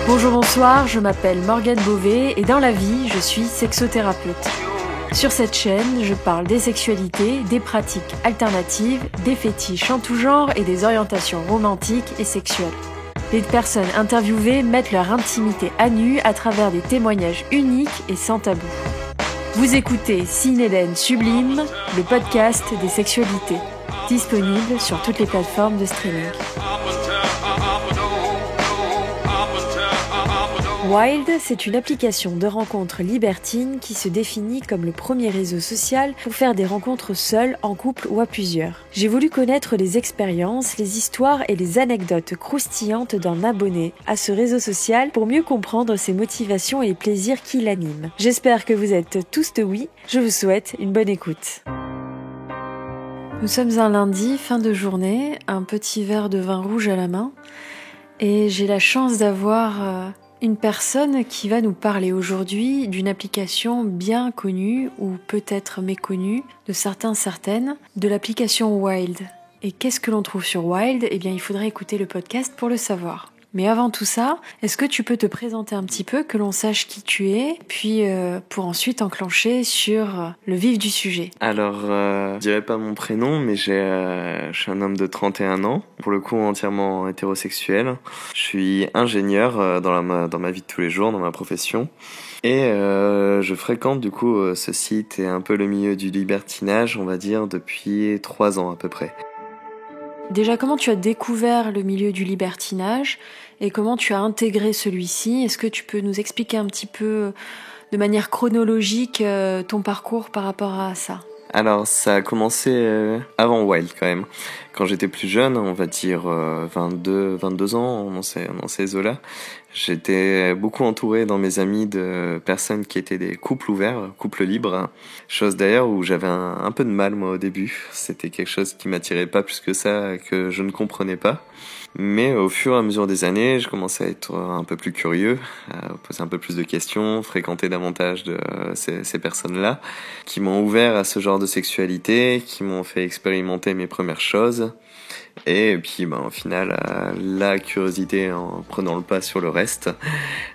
Bonjour, bonsoir, je m'appelle Morgane Beauvais et dans la vie, je suis sexothérapeute. Sur cette chaîne, je parle des sexualités, des pratiques alternatives, des fétiches en tout genre et des orientations romantiques et sexuelles. Les personnes interviewées mettent leur intimité à nu à travers des témoignages uniques et sans tabou. Vous écoutez Cinéden Sublime, le podcast des sexualités, disponible sur toutes les plateformes de streaming. Wild, c'est une application de rencontres libertines qui se définit comme le premier réseau social pour faire des rencontres seules, en couple ou à plusieurs. J'ai voulu connaître les expériences, les histoires et les anecdotes croustillantes d'un abonné à ce réseau social pour mieux comprendre ses motivations et les plaisirs qui l'animent. J'espère que vous êtes tous de oui, je vous souhaite une bonne écoute. Nous sommes un lundi, fin de journée, un petit verre de vin rouge à la main et j'ai la chance d'avoir une personne qui va nous parler aujourd'hui d'une application bien connue ou peut-être méconnue de certaines, de l'application Wild. Et qu'est-ce que l'on trouve sur Wild ? Eh bien, il faudrait écouter le podcast pour le savoir. Mais avant tout ça, est-ce que tu peux te présenter un petit peu, que l'on sache qui tu es, puis pour ensuite enclencher sur le vif du sujet ? Alors, je dirais pas mon prénom, mais je suis un homme de 31 ans, pour le coup entièrement hétérosexuel. Je suis ingénieur dans ma vie de tous les jours, dans ma profession. Et je fréquente du coup ce site et un peu le milieu du libertinage, on va dire, depuis 3 ans à peu près. Déjà, comment tu as découvert le milieu du libertinage et comment tu as intégré celui-ci ? Est-ce que tu peux nous expliquer un petit peu de manière chronologique ton parcours par rapport à ça ? Alors, ça a commencé avant Wild quand même. Quand j'étais plus jeune, on va dire 22 ans, dans ces eaux-là, j'étais beaucoup entouré dans mes amis de personnes qui étaient des couples ouverts, couples libres. Chose d'ailleurs où j'avais un peu de mal moi au début. C'était quelque chose qui m'attirait pas plus que ça, que je ne comprenais pas. Mais au fur et à mesure des années, je commençais à être un peu plus curieux, à poser un peu plus de questions, fréquenter davantage de ces personnes-là, qui m'ont ouvert à ce genre de sexualité, qui m'ont fait expérimenter mes premières choses. Et puis au final, la curiosité en prenant le pas sur le reste,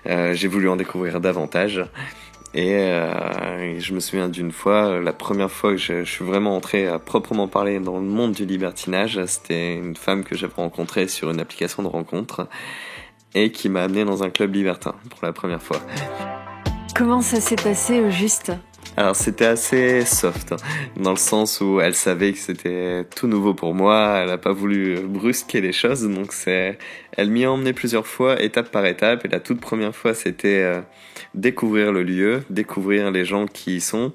j'ai voulu en découvrir davantage. Et je me souviens d'une fois, la première fois que je suis vraiment entré à proprement parler dans le monde du libertinage, c'était une femme que j'avais rencontrée sur une application de rencontre et qui m'a amené dans un club libertin pour la première fois. Comment ça s'est passé au juste ? Alors c'était assez soft, dans le sens où elle savait que c'était tout nouveau pour moi, elle a pas voulu brusquer les choses, donc elle m'y a emmené plusieurs fois, étape par étape, et la toute première fois c'était découvrir le lieu, découvrir les gens qui y sont,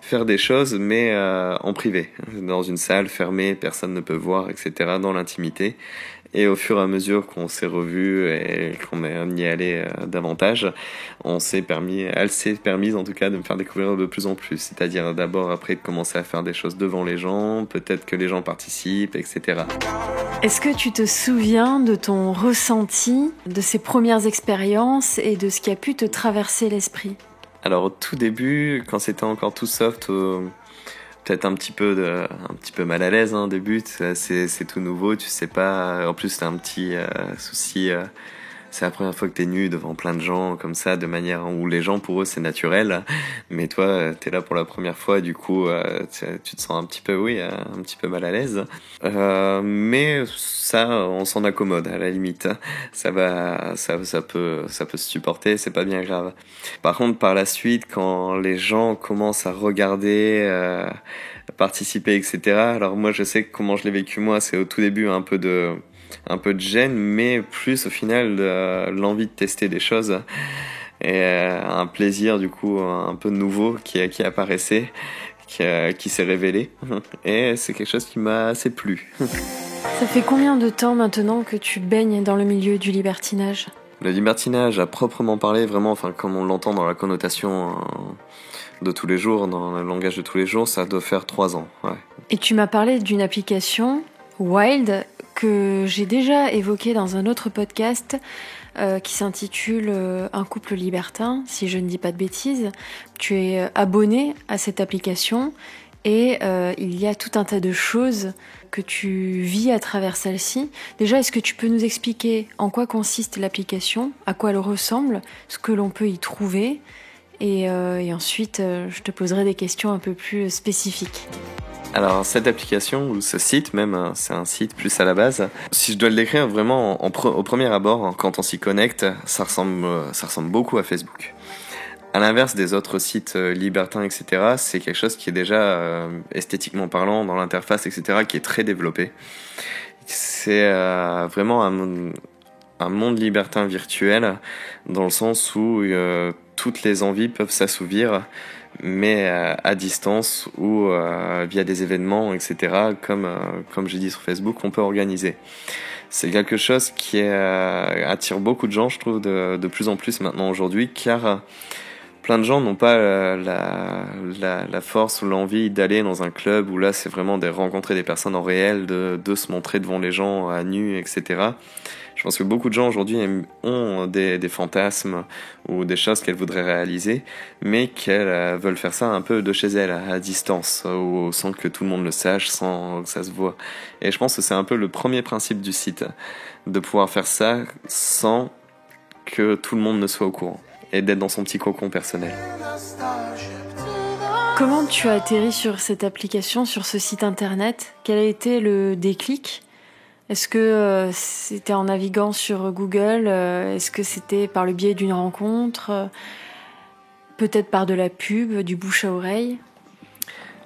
faire des choses mais en privé, dans une salle fermée, personne ne peut voir, etc., dans l'intimité. Et au fur et à mesure qu'on s'est revus et qu'on est y allé davantage, elle s'est permise en tout cas de me faire découvrir de plus en plus. C'est-à-dire d'abord après de commencer à faire des choses devant les gens, peut-être que les gens participent, etc. Est-ce que tu te souviens de ton ressenti, de ces premières expériences et de ce qui a pu te traverser l'esprit ? Alors au tout début, quand c'était encore tout soft, peut-être un petit peu mal à l'aise au début, c'est tout nouveau, tu sais pas, en plus t'as un petit souci, c'est la première fois que t'es nu devant plein de gens comme ça, de manière où les gens pour eux c'est naturel, mais toi t'es là pour la première fois, du coup tu te sens un petit peu mal à l'aise, mais ça on s'en accommode à la limite, ça peut se supporter, c'est pas bien grave. Par contre par la suite, quand les gens commencent à regarder, participer, etc., alors moi je sais comment je l'ai vécu moi, c'est au tout début un peu de gêne, mais plus au final l'envie de tester des choses et un plaisir du coup un peu nouveau qui apparaissait, qui s'est révélé, et c'est quelque chose qui m'a assez plu. Ça fait combien de temps maintenant que tu baignes dans le milieu du libertinage ? Le libertinage à proprement parler, vraiment, comme on l'entend dans la connotation de tous les jours, dans le langage de tous les jours, ça doit faire 3 ans. Ouais. Et tu m'as parlé d'une application, Wild, que j'ai déjà évoquée dans un autre podcast qui s'intitule Un couple libertin, si je ne dis pas de bêtises. Tu es abonné à cette application Et il y a tout un tas de choses que tu vis à travers celle-ci. Déjà, est-ce que tu peux nous expliquer en quoi consiste l'application, à quoi elle ressemble, ce que l'on peut y trouver, et ensuite, je te poserai des questions un peu plus spécifiques. Alors cette application, ou ce site même, c'est un site plus à la base, si je dois le décrire vraiment au premier abord, quand on s'y connecte, ça ressemble beaucoup à Facebook. À l'inverse des autres sites libertins, etc., c'est quelque chose qui est déjà esthétiquement parlant, dans l'interface, etc., qui est très développé. C'est vraiment un monde libertin virtuel, dans le sens où toutes les envies peuvent s'assouvir, mais à distance ou via des événements, etc., comme j'ai dit sur Facebook, on peut organiser. C'est quelque chose qui attire beaucoup de gens, je trouve, de plus en plus maintenant aujourd'hui, car plein de gens n'ont pas la force ou l'envie d'aller dans un club où là c'est vraiment de rencontrer des personnes en réel, de se montrer devant les gens à nu, etc. Je pense que beaucoup de gens aujourd'hui ont des fantasmes ou des choses qu'elles voudraient réaliser, mais qu'elles veulent faire ça un peu de chez elles, à distance, ou sans que tout le monde le sache, sans que ça se voit. Et je pense que c'est un peu le premier principe du site, de pouvoir faire ça sans que tout le monde ne soit au courant, et d'être dans son petit cocon personnel. Comment tu as atterri sur cette application, sur ce site internet ? Quel a été le déclic ? Est-ce que c'était en naviguant sur Google ? Est-ce que c'était par le biais d'une rencontre ? Peut-être par de la pub, du bouche à oreille ?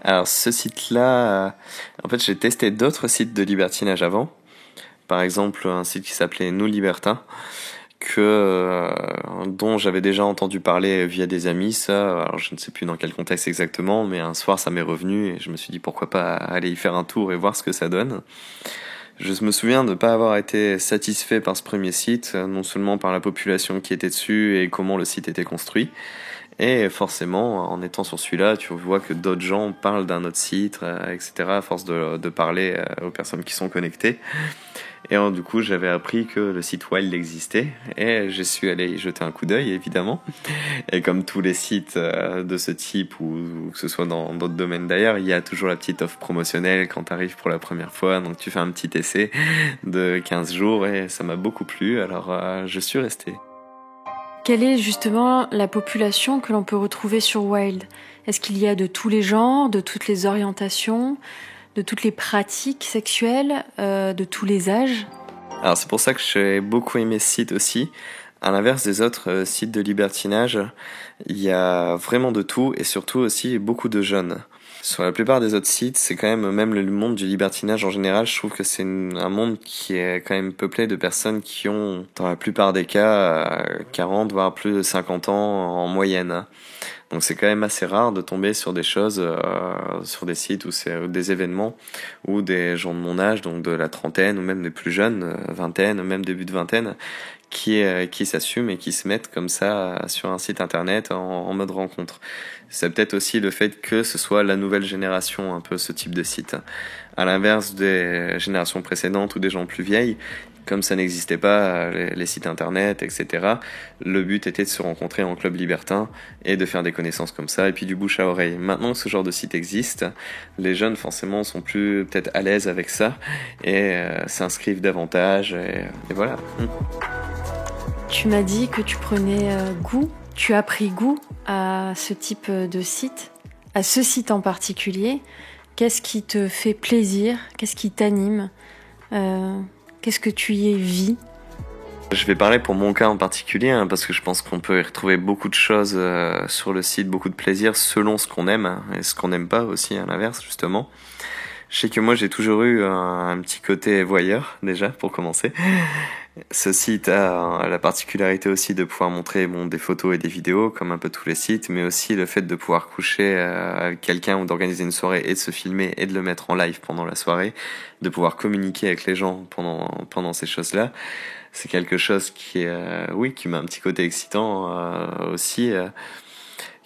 Alors ce site-là, en fait j'ai testé d'autres sites de libertinage avant. Par exemple un site qui s'appelait Nous Libertins, dont j'avais déjà entendu parler via des amis, ça, alors je ne sais plus dans quel contexte exactement, mais un soir ça m'est revenu et je me suis dit pourquoi pas aller y faire un tour et voir ce que ça donne. Je me souviens de ne pas avoir été satisfait par ce premier site, non seulement par la population qui était dessus et comment le site était construit, et forcément, en étant sur celui-là, tu vois que d'autres gens parlent d'un autre site, etc., à force de parler aux personnes qui sont connectées. Et du coup, j'avais appris que le site Wild existait, et je suis allé y jeter un coup d'œil, évidemment. Et comme tous les sites de ce type, ou que ce soit dans d'autres domaines d'ailleurs, il y a toujours la petite offre promotionnelle quand tu arrives pour la première fois, donc tu fais un petit essai de 15 jours, et ça m'a beaucoup plu, alors je suis resté. Quelle est justement la population que l'on peut retrouver sur Wild ? Est-ce qu'il y a de tous les genres, de toutes les orientations, de toutes les pratiques sexuelles, de tous les âges ? Alors c'est pour ça que j'ai beaucoup aimé ce site aussi. À l'inverse des autres sites de libertinage, il y a vraiment de tout et surtout aussi beaucoup de jeunes. Sur la plupart des autres sites, c'est quand même le monde du libertinage en général, je trouve que c'est un monde qui est quand même peuplé de personnes qui ont, dans la plupart des cas, 40 voire plus de 50 ans en moyenne. Donc c'est quand même assez rare de tomber sur des choses, sur des sites ou des événements où des gens de mon âge, donc de la trentaine ou même des plus jeunes, vingtaine, même début de vingtaine, qui s'assument et qui se mettent comme ça sur un site internet en mode rencontre. C'est peut-être aussi le fait que ce soit la nouvelle génération, un peu ce type de site. À l'inverse des générations précédentes ou des gens plus vieilles, comme ça n'existait pas, les sites internet, etc., le but était de se rencontrer en club libertin et de faire des connaissances comme ça, et puis du bouche à oreille. Maintenant que ce genre de site existe, les jeunes forcément sont plus peut-être à l'aise avec ça et s'inscrivent davantage, et voilà. Tu m'as dit que tu prenais tu as pris goût à ce type de site, à ce site en particulier. Qu'est-ce qui te fait plaisir ? Qu'est-ce qui t'anime ? Qu'est-ce que tu y vis ? Je vais parler pour mon cas en particulier, parce que je pense qu'on peut y retrouver beaucoup de choses sur le site, beaucoup de plaisir selon ce qu'on aime et ce qu'on n'aime pas aussi, à l'inverse, justement. Je sais que moi j'ai toujours eu un petit côté voyeur, déjà, pour commencer. Ce site a la particularité aussi de pouvoir montrer des photos et des vidéos, comme un peu tous les sites, mais aussi le fait de pouvoir coucher avec quelqu'un ou d'organiser une soirée et de se filmer et de le mettre en live pendant la soirée, de pouvoir communiquer avec les gens pendant ces choses-là. C'est quelque chose qui m'a un petit côté excitant aussi,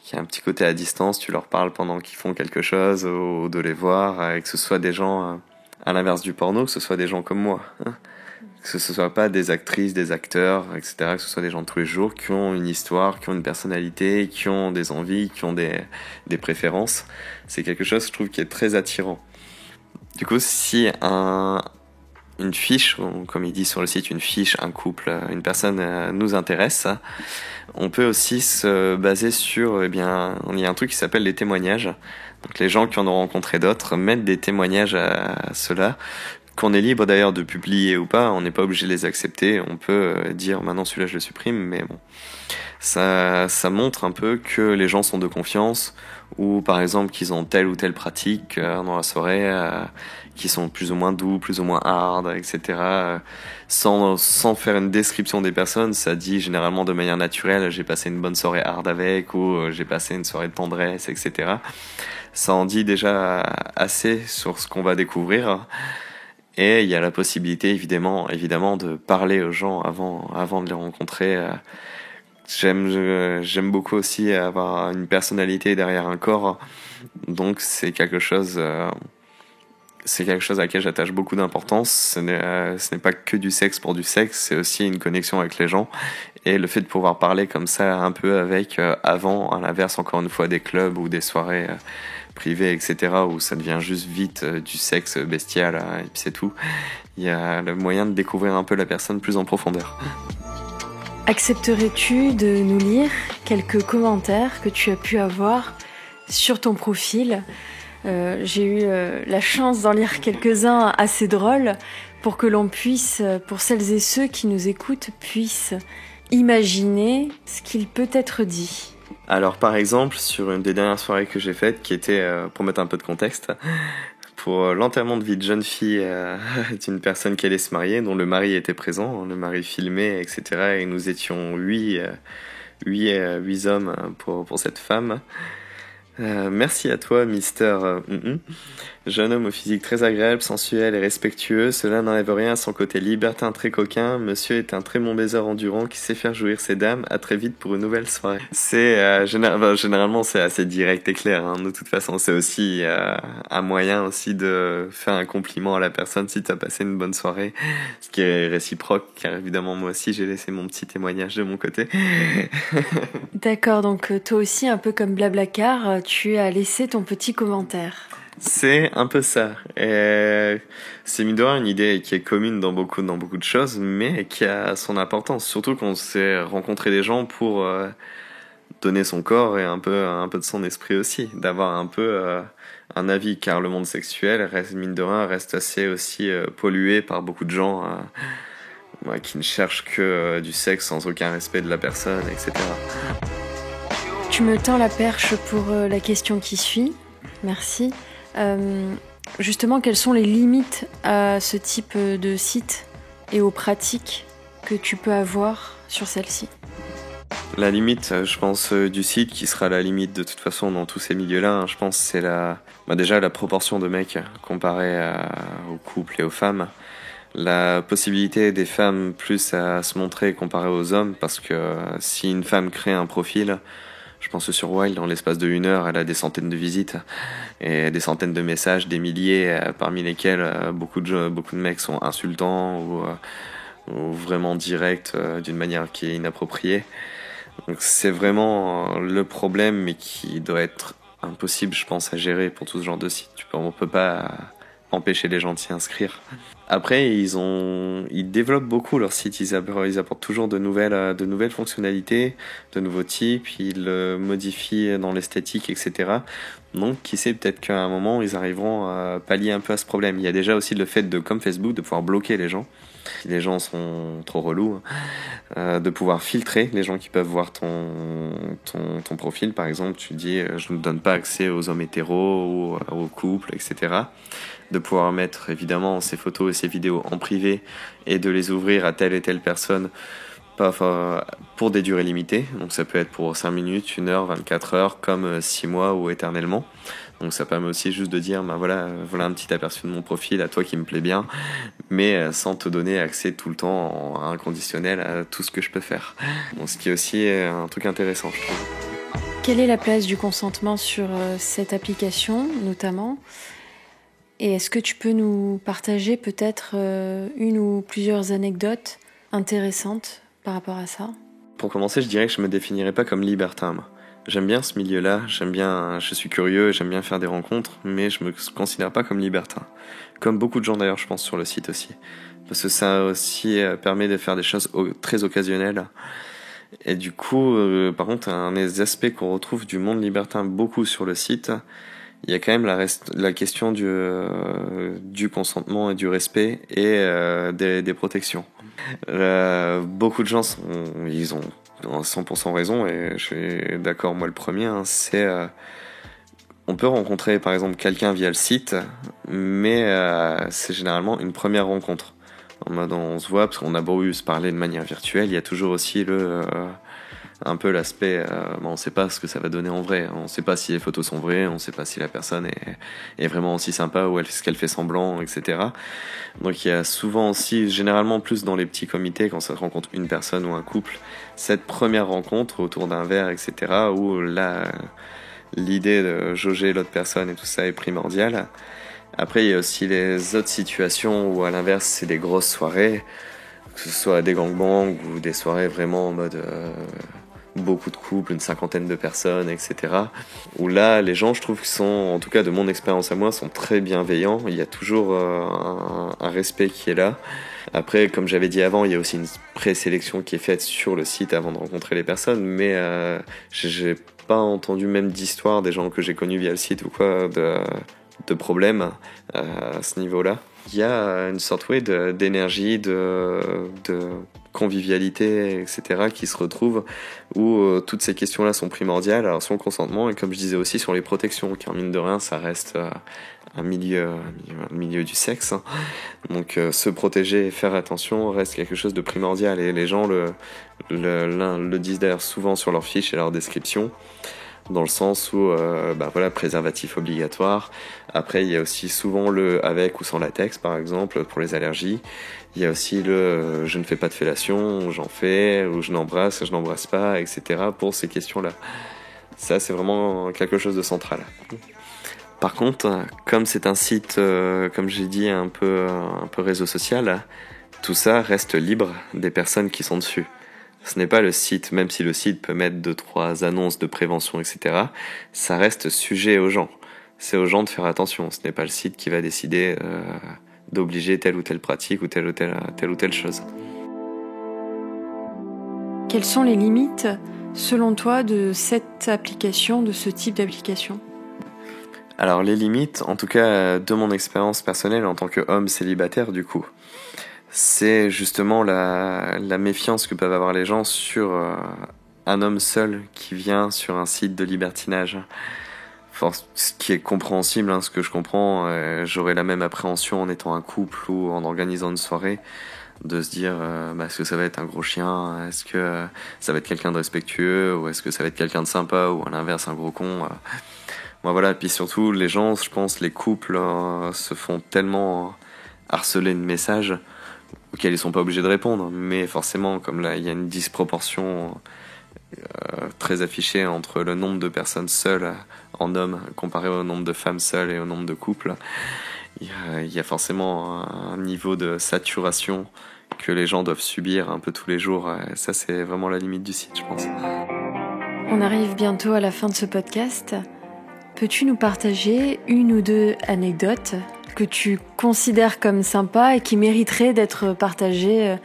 qui a un petit côté à distance. Tu leur parles pendant qu'ils font quelque chose, ou de les voir, et que ce soit des gens, à l'inverse du porno, que ce soit des gens comme moi. que ce soit pas des actrices, des acteurs, etc., que ce soit des gens de tous les jours qui ont une histoire, qui ont une personnalité, qui ont des envies, qui ont des préférences. C'est quelque chose, je trouve, qui est très attirant. Du coup, si une fiche, ou comme il dit sur le site, une fiche, un couple, une personne nous intéresse, on peut aussi se baser sur, il y a un truc qui s'appelle les témoignages. Donc les gens qui en ont rencontré d'autres mettent des témoignages à cela, qu'on est libre d'ailleurs de publier ou pas, on n'est pas obligé de les accepter, on peut dire maintenant celui-là je le supprime, mais bon, ça montre un peu que les gens sont de confiance, ou par exemple qu'ils ont telle ou telle pratique dans la soirée, qui sont plus ou moins doux, plus ou moins hard, etc. Sans faire une description des personnes, ça dit généralement de manière naturelle, j'ai passé une bonne soirée hard avec, ou j'ai passé une soirée de tendresse, etc. Ça en dit déjà assez sur ce qu'on va découvrir. Et il y a la possibilité, évidemment, de parler aux gens avant de les rencontrer. J'aime beaucoup aussi avoir une personnalité derrière un corps. Donc c'est quelque chose à laquelle j'attache beaucoup d'importance. Ce n'est pas que du sexe pour du sexe, c'est aussi une connexion avec les gens. Et le fait de pouvoir parler comme ça un peu avec, avant, à l'inverse, encore une fois, des clubs ou des soirées privées, etc., où ça devient juste vite du sexe bestial, et puis c'est tout. Il y a le moyen de découvrir un peu la personne plus en profondeur. Accepterais-tu de nous lire quelques commentaires que tu as pu avoir sur ton profil ? J'ai eu la chance d'en lire quelques-uns assez drôles pour que l'on puisse, pour celles et ceux qui nous écoutent, puissent imaginer ce qu'il peut être dit. Alors par exemple, sur une des dernières soirées que j'ai faites, qui était, pour mettre un peu de contexte, pour l'enterrement de vie de jeune fille d'une personne qui allait se marier, dont le mari était présent, le mari filmé, etc. Et nous étions 8 hommes pour cette femme. Merci à toi, Mister jeune homme au physique très agréable, sensuel et respectueux. Cela n'enlève rien à son côté libertin très coquin. Monsieur est un très bon baiser endurant qui sait faire jouir ses dames. À très vite pour une nouvelle soirée. C'est généralement c'est assez direct et clair. Hein. De toute façon, c'est aussi un moyen aussi de faire un compliment à la personne si tu as passé une bonne soirée, ce qui est réciproque. Car évidemment, moi aussi, j'ai laissé mon petit témoignage de mon côté. D'accord, donc toi aussi, un peu comme Blablacar, tu as laissé ton petit commentaire. C'est un peu ça. Et c'est mine de rien une idée qui est commune dans beaucoup de choses, mais qui a son importance. Surtout qu'on s'est rencontré des gens pour donner son corps et un peu de son esprit aussi, d'avoir un peu un avis, car le monde sexuel mine de rien reste assez aussi pollué par beaucoup de gens qui ne cherchent que du sexe sans aucun respect de la personne, etc. Tu me tends la perche pour la question qui suit. Merci. Justement, quelles sont les limites à ce type de site et aux pratiques que tu peux avoir sur celle-ci ? La limite, je pense, du site, qui sera la limite de toute façon dans tous ces milieux-là, hein, je pense, c'est déjà la proportion de mecs comparée aux couples et aux femmes. La possibilité des femmes plus à se montrer comparée aux hommes, parce que si une femme crée un profil, je pense que sur Wild, dans l'espace de 1 heure, elle a des centaines de visites et des centaines de messages, des milliers, parmi lesquels beaucoup de mecs sont insultants ou vraiment directs d'une manière qui est inappropriée. Donc c'est vraiment le problème, mais qui doit être impossible, je pense, à gérer pour tout ce genre de site. On peut pas empêcher les gens de s'y inscrire. Après, ils développent beaucoup leur site, ils apportent toujours de nouvelles fonctionnalités, de nouveaux types, ils le modifient dans l'esthétique, etc. Donc, qui sait, peut-être qu'à un moment, ils arriveront à pallier un peu à ce problème. Il y a déjà aussi le fait comme Facebook, de pouvoir bloquer les gens. Si les gens sont trop relous, de pouvoir filtrer les gens qui peuvent voir ton profil. Par exemple, tu dis je ne donne pas accès aux hommes hétéros ou aux couples, etc. De pouvoir mettre évidemment ces photos et ces vidéos en privé et de les ouvrir à telle et telle personne pour des durées limitées. Donc ça peut être pour 5 minutes, 1 heure, 24 heures, comme 6 mois ou éternellement. Donc ça permet aussi juste de dire voilà un petit aperçu de mon profil, à toi qui me plaît bien, mais sans te donner accès tout le temps inconditionnel à tout ce que je peux faire. Donc, ce qui est aussi un truc intéressant, je trouve. Quelle est la place du consentement sur cette application, notamment ? Et est-ce que tu peux nous partager peut-être une ou plusieurs anecdotes intéressantes par rapport à ça ? Pour commencer, je dirais que je me définirais pas comme libertin, moi. J'aime bien ce milieu-là, je suis curieux, j'aime bien faire des rencontres, mais je me considère pas comme libertin. Comme beaucoup de gens d'ailleurs, je pense, sur le site aussi. Parce que ça aussi permet de faire des choses très occasionnelles. Et du coup, par contre, un des aspects qu'on retrouve du monde libertin beaucoup sur le site, il y a quand même la question du consentement et du respect et des protections. Beaucoup de gens ils ont 100% raison, et je suis d'accord, moi le premier, hein, on peut rencontrer par exemple quelqu'un via le site, mais c'est généralement une première rencontre. En mode on se voit, parce qu'on a beau se parler de manière virtuelle, il y a toujours aussi un peu l'aspect, on sait pas ce que ça va donner en vrai, on sait pas si les photos sont vraies, on sait pas si la personne est vraiment aussi sympa ou ce qu'elle fait semblant, etc. Donc il y a souvent aussi, généralement plus dans les petits comités, quand ça rencontre une personne ou un couple, cette première rencontre autour d'un verre, etc. où là, l'idée de jauger l'autre personne et tout ça est primordiale. Après il y a aussi les autres situations où à l'inverse c'est des grosses soirées, que ce soit des gangbangs ou des soirées vraiment en mode beaucoup de couples, une 50aine de personnes, etc. Où là, les gens, je trouve, en tout cas de mon expérience à moi, sont très bienveillants. Il y a toujours un respect qui est là. Après, comme j'avais dit avant, il y a aussi une présélection qui est faite sur le site avant de rencontrer les personnes, mais j'ai pas entendu même d'histoire des gens que j'ai connus via le site ou quoi, de problèmes à ce niveau-là. Il y a une sorte d'énergie, de convivialité, etc. qui se retrouve, où toutes ces questions-là sont primordiales, alors sur le consentement, et comme je disais aussi sur les protections, car mine de rien ça reste un milieu du sexe, hein. Donc se protéger et faire attention reste quelque chose de primordial, et les gens le disent d'ailleurs souvent sur leurs fiches et leurs descriptions, dans le sens où préservatif obligatoire. Après il y a aussi souvent le avec ou sans latex par exemple pour les allergies. Il y a aussi je ne fais pas de fellation, j'en fais, ou je n'embrasse pas, etc. pour ces questions-là. Ça c'est vraiment quelque chose de central. Par contre, comme c'est un site, comme j'ai dit, un peu réseau social, tout ça reste libre des personnes qui sont dessus. Ce n'est pas le site, même si le site peut mettre 2-3 annonces de prévention, etc. Ça reste sujet aux gens. C'est aux gens de faire attention. Ce n'est pas le site qui va décider d'obliger telle ou telle pratique ou telle ou telle chose. Quelles sont les limites, selon toi, de cette application, de ce type d'application ? Alors les limites, en tout cas de mon expérience personnelle en tant qu'homme célibataire du coup, c'est justement la méfiance que peuvent avoir les gens sur un homme seul qui vient sur un site de libertinage. Ce qui est compréhensible, hein, ce que je comprends, j'aurais la même appréhension en étant un couple ou en organisant une soirée, de se dire est-ce que ça va être un gros chien, est-ce que ça va être quelqu'un de respectueux, ou est-ce que ça va être quelqu'un de sympa, ou à l'inverse un gros con. Voilà, puis surtout les gens, je pense, les couples se font tellement harceler de messages auxquels ils sont pas obligés de répondre, mais forcément, comme là il y a une disproportion très affichée entre le nombre de personnes seules en hommes comparé au nombre de femmes seules et au nombre de couples, il y a forcément un niveau de saturation que les gens doivent subir un peu tous les jours, et ça c'est vraiment la limite du site, je pense. On arrive bientôt à la fin de ce podcast. Peux-tu nous partager une ou deux anecdotes que tu considères comme sympas et qui mériteraient d'être partagées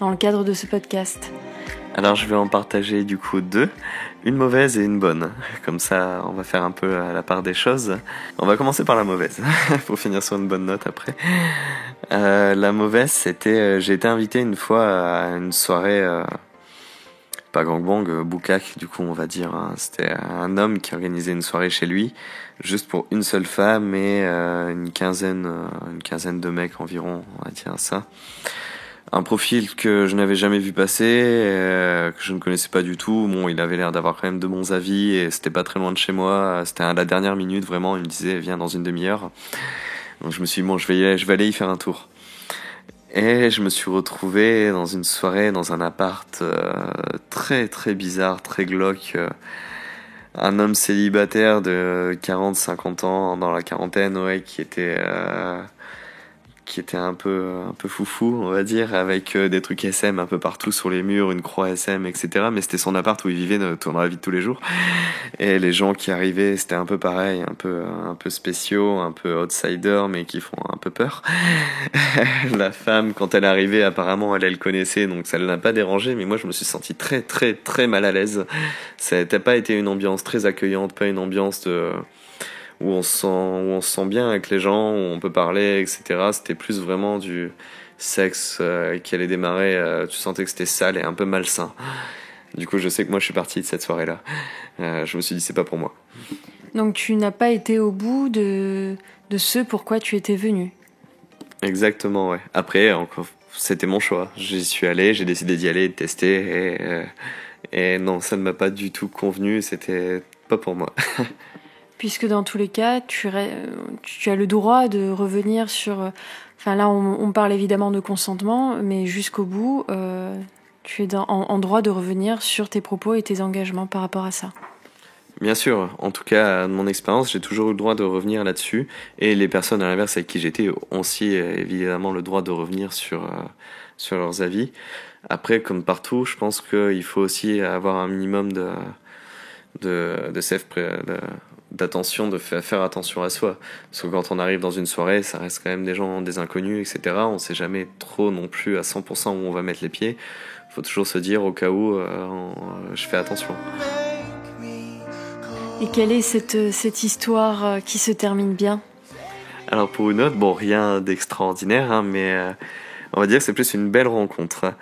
dans le cadre de ce podcast ? Alors je vais en partager du coup deux, une mauvaise et une bonne. Comme ça on va faire un peu à la part des choses. On va commencer par la mauvaise, pour finir sur une bonne note après. La mauvaise, c'était, j'ai été invité une fois à une soirée, pas gangbang, boucaque du coup on va dire, hein. C'était un homme qui organisait une soirée chez lui, juste pour une seule femme et une quinzaine de mecs environ, on va dire ça. Un profil que je n'avais jamais vu passer, que je ne connaissais pas du tout. Bon, il avait l'air d'avoir quand même de bons avis et c'était pas très loin de chez moi. C'était à la dernière minute, vraiment. Il me disait, viens dans une demi-heure. Donc je me suis dit, bon, je vais aller y faire un tour. Et je me suis retrouvé dans une soirée, dans un appart très très bizarre, très glauque, un homme célibataire de 40-50 ans, dans la quarantaine, ouais, qui était un peu foufou, on va dire, avec des trucs SM un peu partout sur les murs, une croix SM, etc. Mais c'était son appart où il vivait dans la vie de tous les jours. Et les gens qui arrivaient, c'était un peu pareil, un peu spéciaux, un peu outsiders, mais qui font un peu peur. La femme, quand elle arrivait, apparemment, elle le connaissait, donc ça ne l'a pas dérangé, mais moi, je me suis senti très, très, très mal à l'aise. Ça n'a pas été une ambiance très accueillante, pas une ambiance où on se sent bien avec les gens, où on peut parler, etc. C'était plus vraiment du sexe qui allait démarrer. Tu sentais que c'était sale et un peu malsain. Du coup, je sais que moi, je suis parti de cette soirée-là. Je me suis dit, c'est pas pour moi. Donc, tu n'as pas été au bout de ce pourquoi tu étais venu. Exactement, ouais. Après, encore, c'était mon choix. J'y suis allé, j'ai décidé d'y aller, de tester. Et non, ça ne m'a pas du tout convenu. C'était pas pour moi. Puisque dans tous les cas, tu as le droit de revenir sur... Enfin là, on parle évidemment de consentement, mais jusqu'au bout, tu es en droit de revenir sur tes propos et tes engagements par rapport à ça. Bien sûr, en tout cas, de mon expérience, j'ai toujours eu le droit de revenir là-dessus. Et les personnes à l'inverse avec qui j'étais ont aussi évidemment le droit de revenir sur leurs avis. Après, comme partout, je pense qu'il faut aussi avoir un minimum d'attention, de faire attention à soi. Parce que quand on arrive dans une soirée, ça reste quand même des inconnus, etc. On sait jamais trop non plus à 100% où on va mettre les pieds. Faut toujours se dire au cas où je fais attention. Et quelle est cette histoire qui se termine bien ? Alors pour une autre, bon, rien d'extraordinaire, hein, mais on va dire que c'est plus une belle rencontre.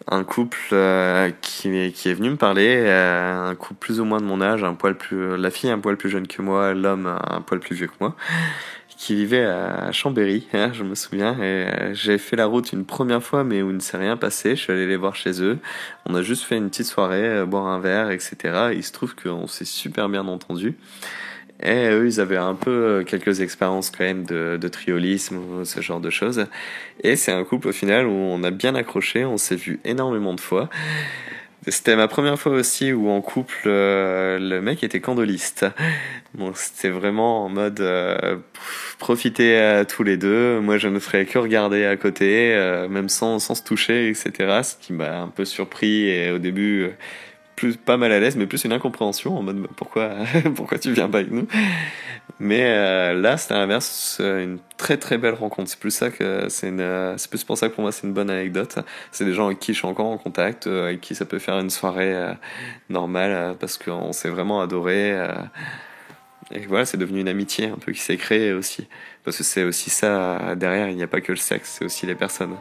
Un couple qui est venu me parler, un couple plus ou moins de mon âge, la fille un poil plus jeune que moi, l'homme un poil plus vieux que moi, qui vivait à Chambéry, hein, je me souviens, et j'ai fait la route une première fois, mais où il ne s'est rien passé. Je suis allé les voir chez eux, on a juste fait une petite soirée, boire un verre, etc. Il se trouve qu'on s'est super bien entendu. Et eux, ils avaient un peu quelques expériences quand même de triolisme, ce genre de choses. Et c'est un couple au final où on a bien accroché, on s'est vu énormément de fois. C'était ma première fois aussi où en couple, le mec était candoliste. Bon, c'était vraiment en mode profiter tous les deux. Moi, je ne ferais que regarder à côté, même sans se toucher, etc. Ce qui m'a un peu surpris et au début... pas mal à l'aise, mais plus une incompréhension en mode pourquoi tu viens pas avec nous. Mais là, c'était à l'inverse, une très très belle rencontre. C'est plus pour ça que pour moi c'est une bonne anecdote. C'est des gens avec qui je suis encore en contact, avec qui ça peut faire une soirée normale parce qu'on s'est vraiment adoré. Et voilà, c'est devenu une amitié un peu qui s'est créée aussi. Parce que c'est aussi ça derrière, il n'y a pas que le sexe, c'est aussi les personnes.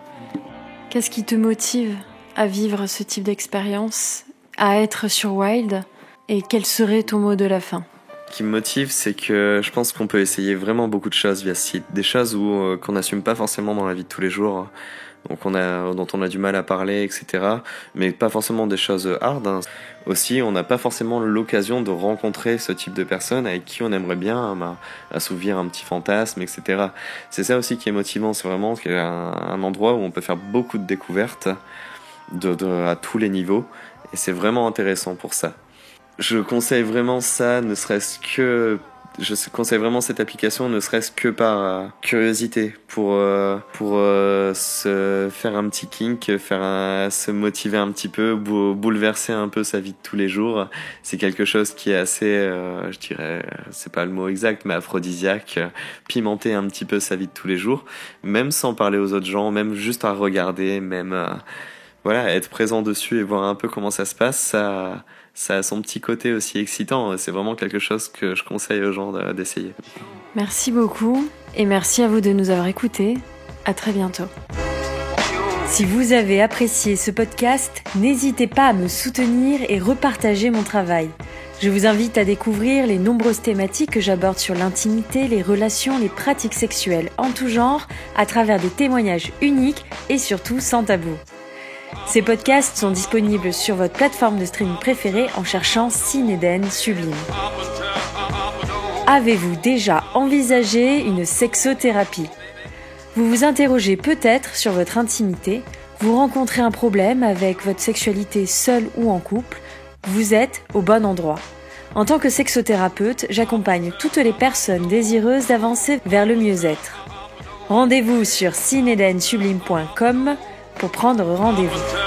Qu'est-ce qui te motive à vivre ce type d'expérience ? À être sur Wild, et quel serait ton mot de la fin ? Ce qui me motive, c'est que je pense qu'on peut essayer vraiment beaucoup de choses via ce site. Des choses qu'on n'assume pas forcément dans la vie de tous les jours, donc dont on a du mal à parler, etc. Mais pas forcément des choses hard, hein. Aussi, on n'a pas forcément l'occasion de rencontrer ce type de personnes avec qui on aimerait bien assouvir un petit fantasme, etc. C'est ça aussi qui est motivant, c'est vraiment qu'il y a un endroit où on peut faire beaucoup de découvertes à tous les niveaux. Et c'est vraiment intéressant pour ça. Je conseille vraiment ça, je conseille vraiment cette application, ne serait-ce que par curiosité, pour se faire un petit kink, se motiver un petit peu, bouleverser un peu sa vie de tous les jours. C'est quelque chose qui est assez, je dirais, c'est pas le mot exact, mais aphrodisiaque, pimenter un petit peu sa vie de tous les jours, même sans parler aux autres gens, même juste à regarder, même... Voilà, être présent dessus et voir un peu comment ça se passe, ça a son petit côté aussi excitant. C'est vraiment quelque chose que je conseille aux gens d'essayer. Merci beaucoup et merci à vous de nous avoir écoutés. À très bientôt. Si vous avez apprécié ce podcast, n'hésitez pas à me soutenir et repartager mon travail. Je vous invite à découvrir les nombreuses thématiques que j'aborde sur l'intimité, les relations, les pratiques sexuelles en tout genre, à travers des témoignages uniques et surtout sans tabou. Ces podcasts sont disponibles sur votre plateforme de streaming préférée en cherchant Sin Eden Sublime. Avez-vous déjà envisagé une sexothérapie ? Vous vous interrogez peut-être sur votre intimité, vous rencontrez un problème avec votre sexualité seule ou en couple, vous êtes au bon endroit. En tant que sexothérapeute, j'accompagne toutes les personnes désireuses d'avancer vers le mieux-être. Rendez-vous sur cinedensublime.com pour prendre rendez-vous.